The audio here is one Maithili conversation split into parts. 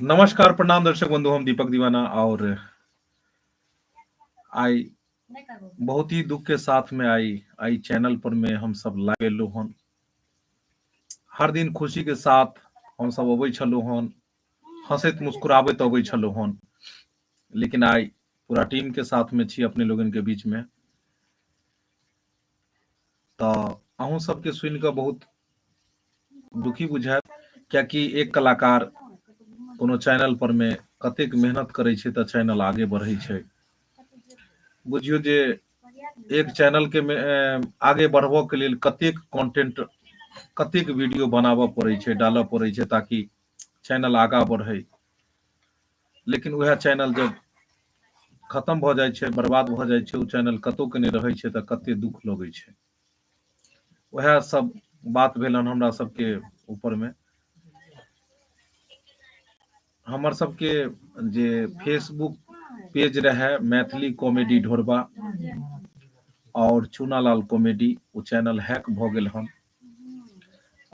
नमस्कार प्रणाम दर्शक बंधु, हम दीपक दीवाना और आई बहुत ही दुख के साथ में आई चैनल पर में हम सब लागेलु हन। हर दिन खुशी के साथ हम सब अबै छलु हन, हंसैत मुस्कुराबैत अबै छलु हन, लेकिन आई पूरा टीम के साथ में छी अपने लोगन के बीच में। तो अहूँ सबके सुन के बहुत दुखी बुझायत, कियाकि एक कलाकार कोनो चैनल पर में कतेक मेहनत करे छै त चैनल आगे बढ़े छै। बुझियो जे एक चैनल के आगे बढ़बो के लेल कतेक कंटेंट, कतेक वीडियो बनाबऽ पड़े छै, डालऽ पड़े छै ताकि चैनल आगा बढ़े। लेकिन वह चैनल जब खत्म भ जाय छै, बर्बाद भ जाय छै, उ चैनल कतौ के नहीं रहे छै त कते दुख लगे छै। वह सब बात भेलन हमरा सबके ऊपर में। हमर सबके जे फेसबुक पेज रहे मैथिली कॉमेडी ढोरबा और चूनालाल कॉमेडी, वो चैनल हैक भ गेल हन।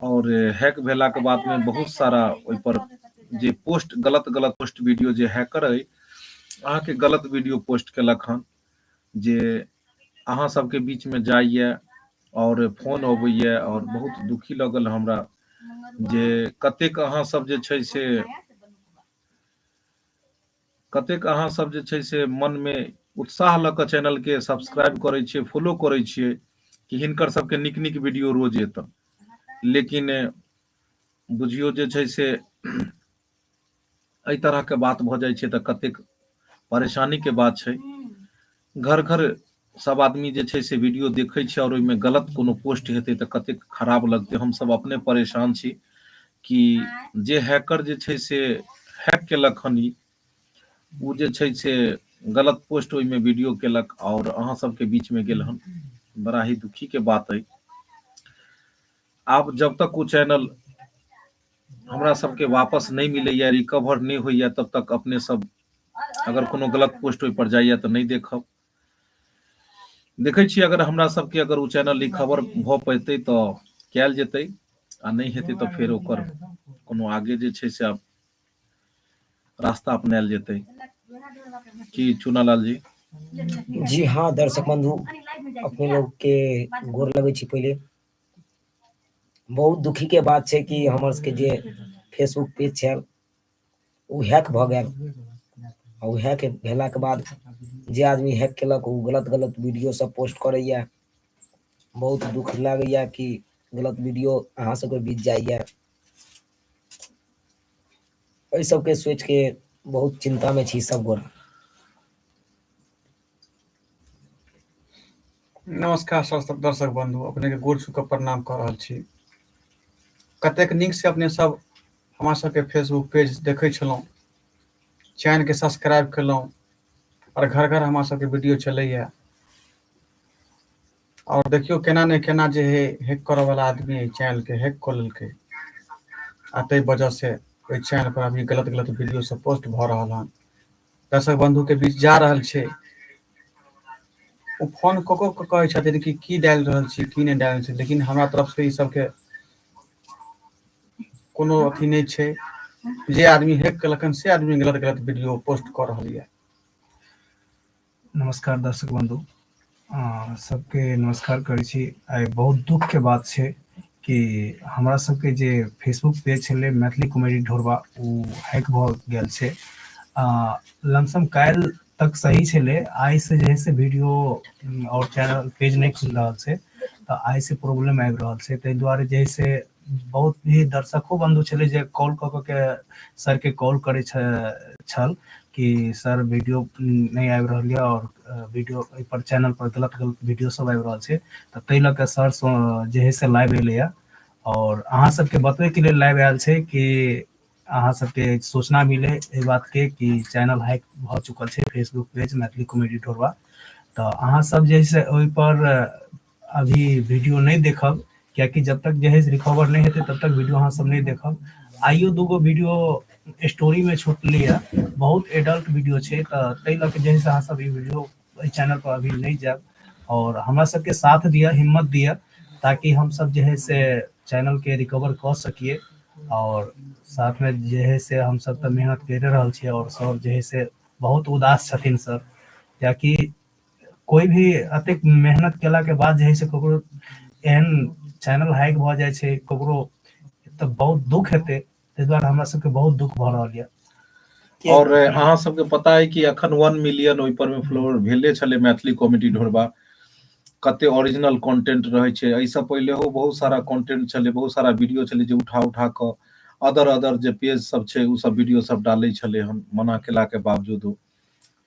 और हैक भेला के बाद में बहुत सारा ओइ पर जे पोस्ट गलत पोस्ट वीडियो जे हैकर अहाँ के गलत वीडियो पोस्ट केलक हन, जे अहाँ सबके बीच में जाइए और फोन अबैये और बहुत दुखी लगल हमरा जे कतेक अहाँ सब जे छै से मन में उत्साह ल के चैनल के सब्सक्राइब करे छियै, फॉलो करे छियै कि हिनकर सबके निक निक वीडियो रोज एतन। लेकिन बुझियो जे छै से एहि तरह के बात भ जाय छै त कतेक परेशानी के बात छै। घर घर सब आदमी जे छै से वीडियो देखे छै और ओइमे गलत कोनो पोस्ट हेतै त कतेक खराब लगतै। हम सब अपने परेशान छी कि जे हैकर जे छै से हैक केलक हन, उ जे छै से गलत पोस्ट ओइमे वीडियो केलक और अहाँ सबके बीच में गेल हन। बड़ा ही दुखी के बात है। आब जब तक वो चैनल हमरा सबके वापस नहीं मिलैया, रिकवर नहीं होइया, तब तक अपने सब अगर कोनो गलत पोस्ट ओइ पर जाइया तो नहीं देखब। देखे छी अगर हमरा सबके अगर उ चैनल रिकवर भ पेतै तो कैल जेतै, आ नहीं हेतै तो फेर ओकर कोनो आगे जे छै से आब रास्ता अपनायल जेतै। की चूनालाल जी? जी हाँ दर्शक बंधु, अपने लोग के गोर लगे छी। पहले बहुत दुखी के बात है कि हमर सबके जे फेसबुक पेज छै उ हैक भ गेल, और हैक भेला के बाद जे आदमी हैक केलक उ गलत वीडियो सब पोस्ट करैया। बहुत दुख लागैया कि गलत वीडियो अहाँ सबके बीच जाइया। एहि सबके सोच के बहुत चिंता में छी सब गोरा। नमस्कार दर्शक बंधु, अपने के गोर छू के प्रणाम कर रहल छी। कतेक नीक से अपने सब हमरा सबके फेसबुक पेज देखे छलौं, चैनल के सब्सक्राइब केलौं और घर घर हमरा सबके वीडियो चलैया। और देखियो केना ने केना जे हैक करे वाला आदमी चैनल के हैक कर लेलकै, आ तै वजह से ओइ चैनल पर अभी गलत वीडियो सब पोस्ट भ रहल हन। दर्शक बंधु के बीच जा रहल छै, ओ फोन कको के कहै छथिन कि की डालि रहल छी, की नहीं डालि रहल छी, लेकिन हमरा तरफ से ई सबके कोनो अथी नहीं छै। जे आदमी हैक केलकन से आदमी गलत वीडियो पोस्ट कर रहल ये। नमस्कार दर्शक बंधु, सबके नमस्कार करै छी। आइ बहुत दुख के बात छै कि हमरा सबके जे फेसबुक पेज छलै मैथिली कॉमेडी ढोरबा, उ हैक भ गेल छै। लमसम काल्हि तक सही छलै, आइ से जे है से वीडियो और चैनल पेज नहीं खुल रहल छै, तो आइ से प्रॉब्लम आबि रहल छै। ताहि दुआरे जे है से बहुत ही दर्शको बंधु छलै जे कॉल कऽ के सर के कॉल करे छल कि सर वीडियो नहीं आबि रहल है और वीडियो पर चैनल पर गलत वीडियो सब आबि रहल छै। तो ताहि लऽ के सर जे है से लाइव एलैया और अहाँ सबके बतबै के लेल लाइव आयल छै कि अहाँ सबके सूचना मिले एहि बात के कि चैनल हैक भ चुकल छै फेसबुक पेज मैथिली कॉमेडी ढोरबा। तो अहाँ सब जे है से ओहि पर अभी वीडियो नहीं देखब, कियाकि जब तक जे है रिकवर नहीं हेतै तब तक वीडियो अहाँ सब नहीं देखब। आइयो दूगो वीडियो स्टोरी में छूटलै है, बहुत एडल्ट वीडियो छै, तो ताहि लऽ के जे है से अहाँ सब ई वीडियो चैनल पर अभी नहीं जायब। और हमरा सबके साथ दिया, हिम्मत दिया, ताकि हम सब जो है से चैनल के रिकवर कर सकिए। और साथ में जे है से हम सब तो मेहनत कर रहल छियै, और सर जे है से बहुत उदास छथिन सर, कियाकि कोई भी अतेक मेहनत केला के बाद जे है से ककरो एहन चैनल हैक भ जाय छै, ककरो तऽ बहुत दुख हेतै। ताहि दुआरे हमरा सबके बहुत दुख भऽ रहल यऽ। और अहाँ सबके पता है कि अखन 1 मिलियन ओहि पर में फॉलोअर भेले छले मैथिली कॉमेडी ढोरबा। कते ओरिजिनल कंटेंट रहे छै, ऐसा पहले हो बहुत सारा कंटेंट छले, बहुत सारा वीडियो छले जे उठा उठा क अदर जे पेज सब छै उ सब वीडियो सब डाले छले हन, मना केला के बावजूद।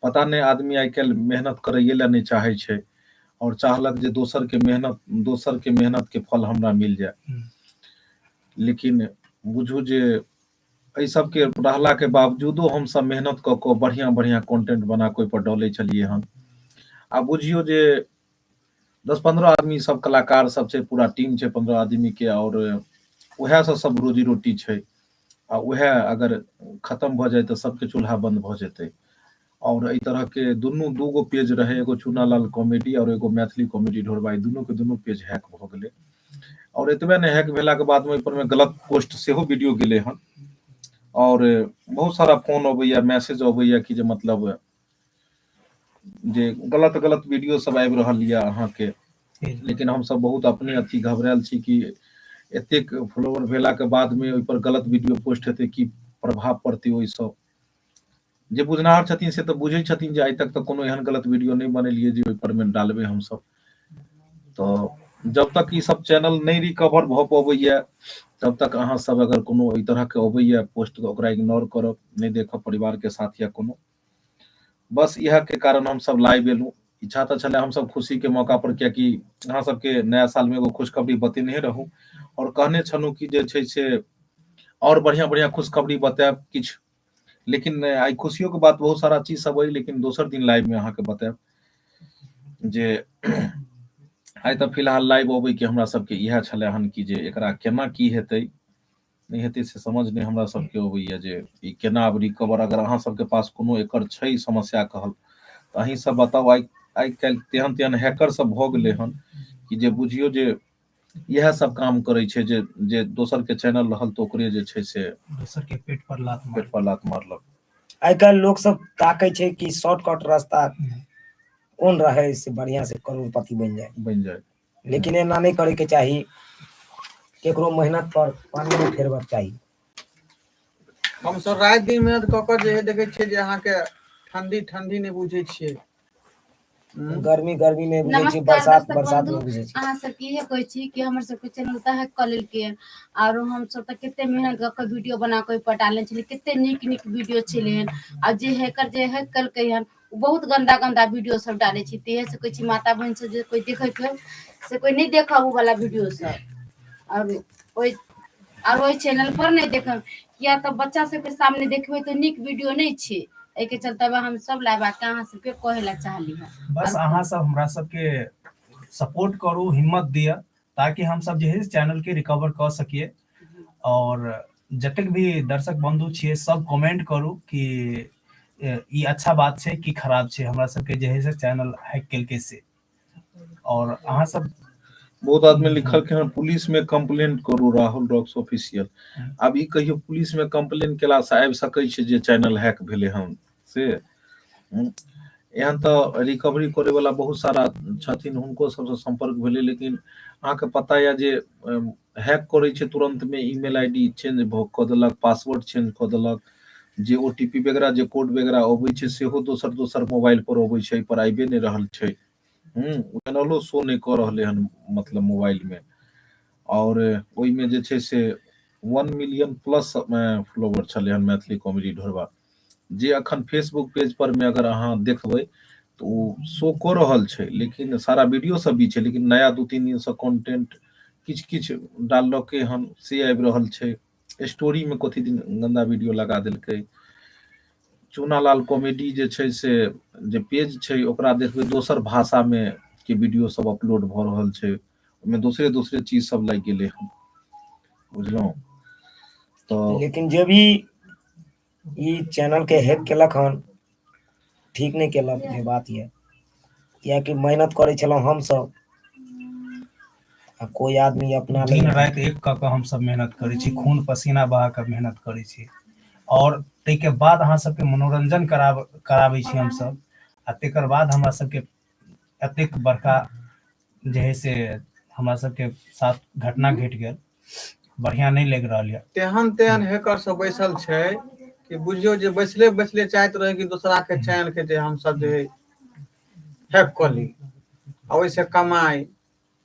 पता नहीं आदमी आइ काल्हि मेहनत करैये ला नहीं चाहे छै, और चाहलक जे दोसर के मेहनत के फल हमरा मिल जाए। लेकिन बुझू जे एहि सब के रहला के बावजूदो हम सब मेहनत क के बढ़िया बढ़िया कंटेंट बना के ओइ पर डाले छलिए हन। आ बुझियो जे 10-15 आदमी सब कलाकार सब छै, पूरा टीम छै 15 आदमी के, और उएह से सब रोजी रोटी छै। आ उएह अगर खत्म भ जाए तो सबके चूल्हा बंद भ जेतै। और एहि तरह के दूगो पेज रहे, एगो चूनालाल कॉमेडी और एगो मैथिली कॉमेडी ढोरबा, दुनू के दुनू पेज हैक भ गेलै। और एतबे ने, हैक भेला के बाद में ओहि पर में गलत पोस्ट सेहो वीडियो गेले हन, और बहुत सारा फोन अबैया, मैसेज अबैया कि जे मतलब जे गलत वीडियो सब आबि रहल यऽ अहाँ के। लेकिन हम सब बहुत अपने अथी घबरायल छी कि एतेक फॉलोअर भेला के बाद में ओहि पर गलत वीडियो पोस्ट हेतै, की प्रभाव पड़तै ओहि सँ। जे बुझनाहर छथिन से तऽ बुझै छथिन जे आइ तक तऽ कोनो एहन गलत वीडियो नहीं बनेलियै जे ओहि पर में डालबै हम सब। तो जब तक ई सब चैनल नहीं रिकवर भ पबैया, तब तक अहाँ सब अगर कोनो एहि तरह के अबैया पोस्ट तऽ ओकरा इग्नोर करब, नहीं देखब परिवार के साथ या कोनो। बस इएह के कारण हम सब लाइव एलू। इच्छा तऽ छले हम सब खुशी के मौका पर, कियाकि अहाँ सबके नया साल में एगो खुशखबरी बतेने रहूं, और कहने छलहुँ कि जे छै से और बढ़िया बढ़िया खुशखबरी बतायब किछ। लेकिन आई खुशियों के बात बहुत सारा चीज सब अइ, लेकिन दोसर दिन लाइव में अहाँ के बतायब जे आइ तऽ फिलहाल लाइव अबै के हमरा सबके इएह छले हन कि जे एकरा केना की हेतै, नहीं हेतै से समझ नहीं हमरा सबके अबैया जे ई केना आब रिकवर, अगर अहाँ सबके पास कोनो एकर छै समस्या कहल तऽ अहीं सब बताउ। आइ काल्हि तेहन तेहन हैकर सब भ गेलै हन कि जे बुझियो जे इएह सब काम करे छै, जे दोसर के चैनल रहल तऽ ओकरे जे छै से दोसर के पेट पर लात मारलक। आइ काल्हि लोग सब ताकै छै कि शॉर्टकट रास्ता कोन रहे से बढ़िया से करोड़पति बन जाए। लेकिन एना नहीं करे के चाही, केकरो मेहनत पर पानी नहीं फेरबक चाही। हम सब रात दिन मेहनत क के जे देखे छियै जे अहाँ के ठंडी नहीं बुझे छियै, गर्मी नहीं बुझे छी, नमस्कार बरसात बंधु, नहीं बुझे छी। अहाँ सबके इहे कहै छी कि हमर सबके चैनल तऽ हैक कऽ लेलकै, और हम सब तऽ कते मेहनत कऽ के वीडियो बना के ओइ पर डालने छलियै, कते नीक नीक वीडियो छलै हन। आ जे हैकर जे हैक कलकै हन बहुत गंदा वीडियो सब डाले छी। तेहे से कहै छी माता बहन से जे कोई देखैत होय से कोई नहीं देखब उ वाला वीडियो सब, और ओइ चैनल पर नहीं देखब, किया तऽ बच्चा सबके सामने देखबै तऽ नीक वीडियो नहीं छै। एहि के चलते हम सब लाइव आके अहाँ सबके कहे ला चाहली है। बस अहाँ सब हमरा सबके सपोर्ट करू, हिम्मत दिया, ताकि हम सब जे है चैनल के रिकवर कर सकिए। और जतेक भी दर्शक बंधु छियै सब कमेंट करू कि ई अच्छा बात छै कि खराब छै, हमरा सबके जे है से चैनल हैक केलकै से। और अहाँ सब बहुत आदमी लिखल के पुलिस में कंप्लेंट करू राहुल रॉक्स ऑफिशियल। अब ई कहियो पुलिस में कंप्लेंट केला से आबि सकै छै जे चैनल हैक भेले हन से? एहन तऽ रिकवरी करे वाला बहुत सारा छथिन, हुनको सबसे संपर्क भेलै, लेकिन अहाँ के पता या जे हैक करे छै तुरंत में ईमेल आईडी चेंज कऽ देलक, पासवर्ड चेंज कऽ देलक, जे ओटीपी वगैरह जे कोड वगैरह अबै छै सेहो दोसर मोबाइल पर अबै छै, पर आइबे नहीं रहल छै। चैनलो शो नहीं कऽ रहले हन मतलब मोबाइल में। और ओहि में जे छै से 1 मिलियन प्लस फॉलोवर छलै हन मैथिली कॉमेडी ढोरबा, जे अखन फेसबुक पेज पर में अगर अहाँ देखबै तो ओ शो कऽ रहल छै, लेकिन सारा वीडियो सब भी छै, लेकिन नया 2-3 दिन से कंटेंट किछ डाललकै हन से आबि रहल छै। स्टोरी में कथी दिन गंदा वीडियो लगा देलकै। चूनालाल कॉमेडी जे छै से जे पेज छै ओकरा देखबै दोसर भाषा में के वीडियो सब अपलोड भऽ रहल छै, ओहिमे दोसरे चीज सब लागि गेलै हन, बुझलहुँ। तऽ लेकिन जे भी ई चैनल के हैक केलक हन ठीक नहीं केलक, ये बात ये। कियाकि मेहनत करे छलहुँ हम सब, आ कोई आदमी अपना दिन लेल राति एक कऽ हम सब मेहनत करै छी, खून पसीना बहा कऽ मेहनत करै छी, और ताहिके बाद अहाँ सबके मनोरंजन कराबै छी हमसब, आ तेकर बाद हमरा सबके एतेक बड़का जे है से हमरा सबके साथ घटना घटि गेल, बढ़िया नहीं लग रहा है। तेहन हैकर सब बैसल छै कि बुझियो जे बैसले चाहैत रहे कि दूसरा के चैनल के जे हम सब जे हैक कऽ ली आ ओइसे कमाई।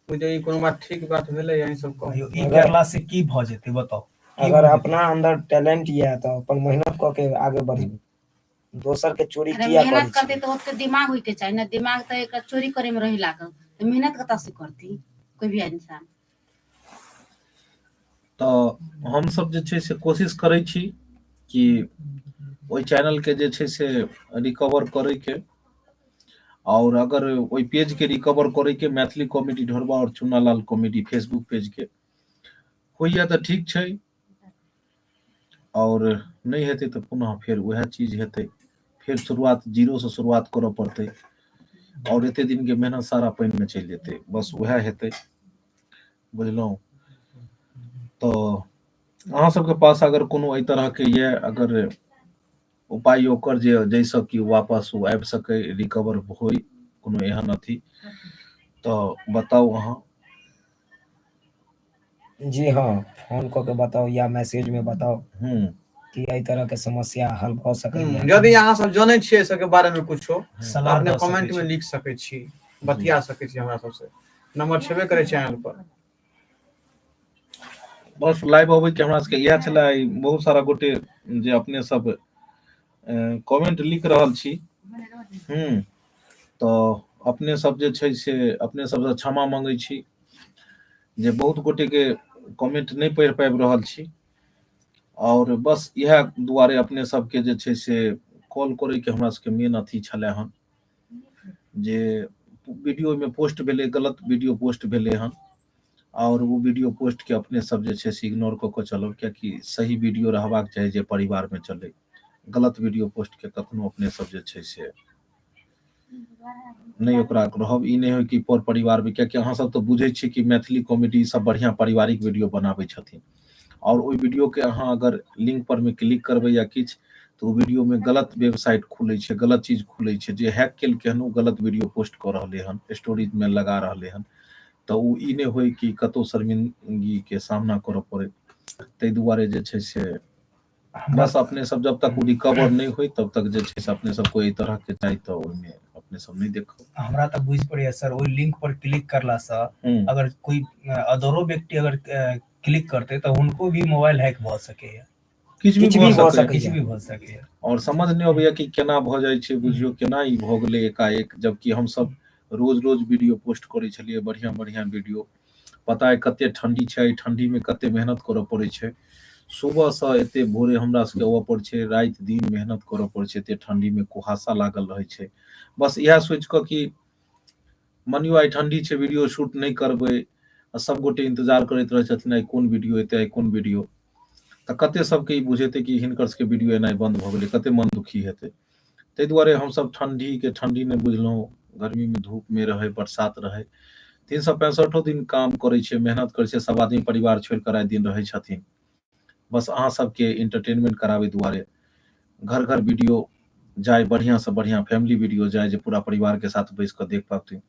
बुझियो ई कोनो बात ठीक बात भेलै? यही सब कहियो कहू। ई करला से की भ जेतै बताउ? की अगर भ जेतै? अपना अंदर टैलेंट ये तो अपन मेहनत कऽ के आगे बढ़ी, दोसर के चोरी अरे किया मेहनत करै करते छी? तो ओते दिमाग होय के चाही ना, दिमाग तो एक चोरी करे में रही लागल, तो मेहनत कतऽ से करती कोई भी इंसान? तऽ हमसब जे छै से कोशिश करै छी कि ओहि चैनल के जे छै से रिकवर करे के, और अगर ओहि पेज के रिकवर करे के मैथिली कॉमेडी ढोरबा और चुन्नालाल कॉमेडी फेसबुक पेज के होइया तऽ ठीक छै, और नहीं हेतै तऽ पुनः फेर वएह चीज हेतै, फिर शुरुआत जीरो से शुरुआत करऽ पड़तै, और एते दिन के मेहनत सारा पानि में चलि जेतै, बस वएह हेतै, बुझलहुँ? तो अहाँ सबके पास अगर कोनो एहि तरह के ये अगर उपाय ओकर जे जैसे कि वापस ओ आबि सकै, रिकवर होय, कोनो एहन अथी तऽ बताउ अहाँ। जी हाँ, फोन कऽ के बताओ या मैसेज में बताओ हम्म कि एहि तरह के समस्या हल भऽ सकैया। यदि अहाँ सब जानै छियै सबके बारे में कुछो सलाह अपने दऽ सकै कमेंट में छी। लिख सकै छी, बतिया सकै छी हमरा सबसे, नंबर छेबे करे चैनल पर। बस लाइव अबै के हमरा सबके इएह छले, बहुत सारा गोटे जे अपने सब कमेंट लिख रहल छी, तऽ अपने सब जे छै से अपने सबसे क्षमा मांगै छी जे बहुत गोटे के कमेंट नहीं पढ़ि पाबि रहल छी, और बस इएह दुआरे अपने सबके जे छै से कॉल करे के हमरा सबके मेन अथी छले हन, जे वीडियो में पोस्ट भेलै, गलत वीडियो पोस्ट भेलै हन, और वो वीडियो पोस्ट के अपने सब जे छै से इग्नोर कऽ के चलब, कियाकि सही वीडियो रहबाक चाही जे परिवार में चले, गलत वीडियो पोस्ट के कखनो अपने सब जे छै से नहीं ओकरा रहब, ई नहीं हो कि पर परिवार में, कियाकि अहाँ सब तो बुझे छी कि मैथिली कॉमेडी सब बढ़िया पारिवारिक वीडियो बनाबै छथिन, और ओहि वीडियो के अहाँ अगर लिंक पर में क्लिक करबै या किछ तो वीडियो में गलत वेबसाइट खुले छै, गलत चीज खुले छै, जे हैक केलकै हन, गलत वीडियो पोस्ट कऽ रहलै हन, स्टोरीज में लगा रहलै हन, तऽ ओ ई नहीं होय कि कतौ शर्मिंदगी के सामना करऽ पड़े, ताहि दुआरे जे छै से हमरा बस अपने सब जब तक रिकवर नहीं होय तब तक जे छै से अपने सब कोई तरह के चाही तऽ ओहिमे अपने सब नहीं देखब। हमरा तऽ बुझि पड़ैया सर, ओहि लिंक पर क्लिक करला से हम्म, अगर कोई अदरो व्यक्ति अगर क्लिक करते तऽ हुनको भी मोबाइल हैक भऽ सकैया, किछ भी किछु भऽ भऽ सकैया, किछु सकैया। भी भऽ सकैया। और समझ नहीं अबैया कि केना भऽ जाइ छै, बुझियो केना ई भऽ गेलै एकाएक, जबकि हम सब रोज रोज वीडियो पोस्ट करै छलियै, बढ़िया बढ़िया वीडियो, पता है कते ठंडी छै, ठंडी में कते मेहनत करऽ पड़े छै, सुबह से एते भोरे हमरा सबके अबऽ पड़े छै, राति दिन मेहनत करऽ पड़े छै, एते ठंडी में कुहासा लागल रहे छै, बस इएह सोच कऽ कि मानियो आइ ठंडी छै, वीडियो शूट नहीं करबै, आ सब गोटे इंतजार करैत रहे छथिन आइ कोन वीडियो एतै, आइ कोन वीडियो, तऽ कते सबके ई बुझेतै कि हिनकर सबके वीडियो एनाइ बंद भऽ गेलै, कते मन दुखी हेतै, ताहि दुआरे हमसब ठंडी के ठंडी नहीं बुझलहुँ, गर्मी में धूप में रहे, बरसात रहे, 365 दिन काम करे छै, मेहनत करे छै, सब आदमी परिवार छोड़ के रात दिन रहे छथिन, बस अहाँ सबके इंटरटेनमेंट कराबे दुआरे घर घर वीडियो जाए, बढ़िया से बढ़िया फैमिली वीडियो जाए, जे पूरा परिवार के साथ बैस कऽ देख पाबथिन।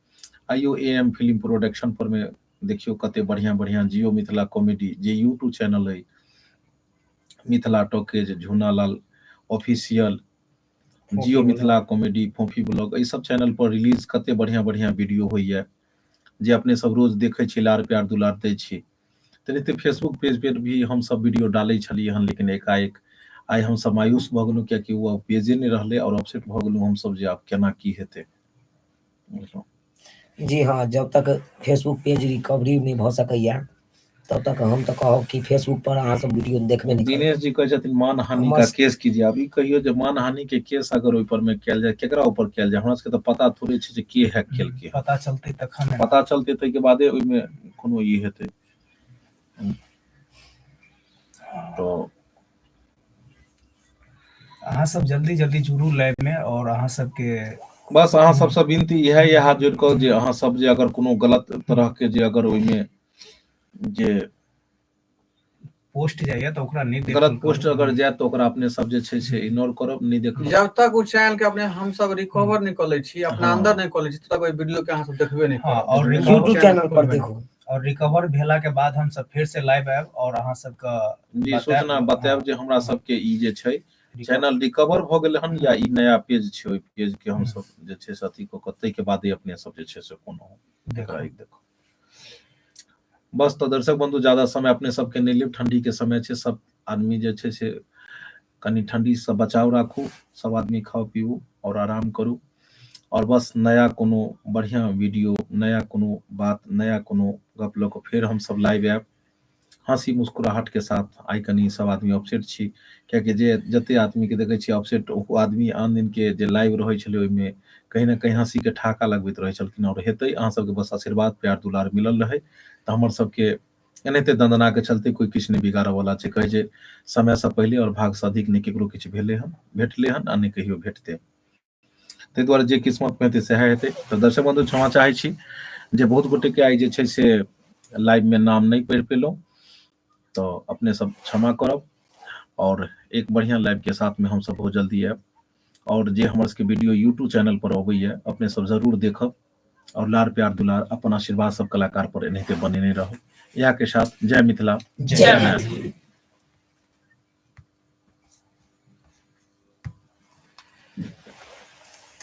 आइयो AM फिल्म प्रोडक्शन पर में देखियो कते बढ़िया बढ़िया जियो मिथिला कॉमेडी जे यूट्यूब चैनल है, Mithila talkies, Jhunalal official, Jiyo Phophi Mithila blog. Comedy, Phophi blog, एहि सब चैनल पर रिलीज कते बढ़िया बढ़िया वीडियो होइया, जे अपने सब रोज देखे छी, लार प्यार दुलार दै छी। तेनाहिते फेसबुक पेज पर भी हम सब वीडियो डालै छलियै हन, लेकिन एकाएक आइ हम सब मायूस भऽ गेलहुँ, कियाकि ओ पेजे नहीं रहलै, और अपसेट भऽ गेलहुँ हम सब जे आब केना की हेतै, बुझलहुँ? जी हाँ, जब तक फेसबुक पेज रिकवरी नहीं भऽ सकैया तब तक हम तो कहब कि फेसबुक पर अहाँ सब वीडियो देखबे नहीं करबै। दिनेश जी कहे छथिन मान हानि हमर का केस कीजिए, अब ई कहियो जे मान हानि के केस अगर ओहि पर में कयल जाय, केकरा ऊपर कयल जाय, हमरा सबके तऽ पता थोड़े छै जे के हैक केलकै, पता चलते तखन ने। पता चलते ताहि के बादे ओहिमे कोनो ई हेतै, तो अहाँ सब जल्दी जल्दी जुड़ू लाइव में, और अहाँ सबके बस अहाँ सबसे विनती इएह ये हाथ जोड़ कऽ जे अहाँ सब जे अगर कोनो गलत तरह के जे अगर ओइमे जे पोस्ट जाइए तो ओकरा नहीं देखल गलत पोस्ट करू। अगर जाय तो ओकरा अपने सब जे छै से इग्नोर करब, नहीं देखब। जब तक उ चैनल के अपने हम सब रिकवर नहीं कर लै छी, अपना हाँ। अंदर नहीं कर लै छी, तब तक ओइ वीडियो के अहाँ सब देखबे नहीं हाँ, करब। और यूट्यूब चैनल पर देखू। और रिकवर भेला के बाद हम सब फिर से लाइव आएब और अहाँ सबके जी सूचना बतायब जे हमरा सबके ई जे छै रिकवर- चैनल रिकवर भ गेल हन या ई नया पेज छै, ओइ पेज के हम सब जे छै से अथी क तै के बादे अपने सब जे छै से कोनो एकरा देखो। देखो। बस तो दर्शक बंधु ज्यादा समय अपने सबके नहीं लेब, ठंडी के समय छै, सब आदमी जे छै से कनी ठंडी से बचाव राखू, सब आदमी खाओ पीबू और आराम करू। और बस नया कोनो बढ़िया वीडियो, नया कोनो बात, नया कोनो गप लऽ कऽ फेर हम सब लाइव आएब हंसी मुस्कुराहट के साथ। आई कनी सब आदमी अपसेट छी, कियाकि जे जते आदमी के देखे छी अपसेट, ओ आदमी आन दिन के जे लाइव रहै छलै ओइमे कहीं ना कहीं हंसी के ठहाका लगबैत रहै छलखिन। और हेतै अहाँ सबके बस आशीर्वाद प्यार दुलार मिलल रहे तऽ हमर सबके एनाहिते दंदना के चलते कोई किछु नहीं बिगाड़ऽ वाला छै। कहै छै समय से पहले और भाग से अधिक नहीं केकरो किछु भेलै हन, भेटलै हन आ नहीं कहियो भेटतै। ताहि दुआरे जे किस्मत में हेतै सएह हेतै। तऽ दर्शक बंधु क्षमा चाहै छी जे बहुत गोटे के आइ जे छै से लाइव में नाम नहीं पढ़ि पेलहुँ, तो अपने सब क्षमा करब। और एक बढ़िया लाइव के साथ में हम सब बहुत जल्दी आएब। और जे हमर सबके वीडियो यूट्यूब चैनल पर अबैया अपने सब जरूर देखब और लार प्यार दुलार अपन आशीर्वाद सब कलाकार पर एनाहिते बनेने रहब। इएह के साथ जय मिथिला, जय मैथिली।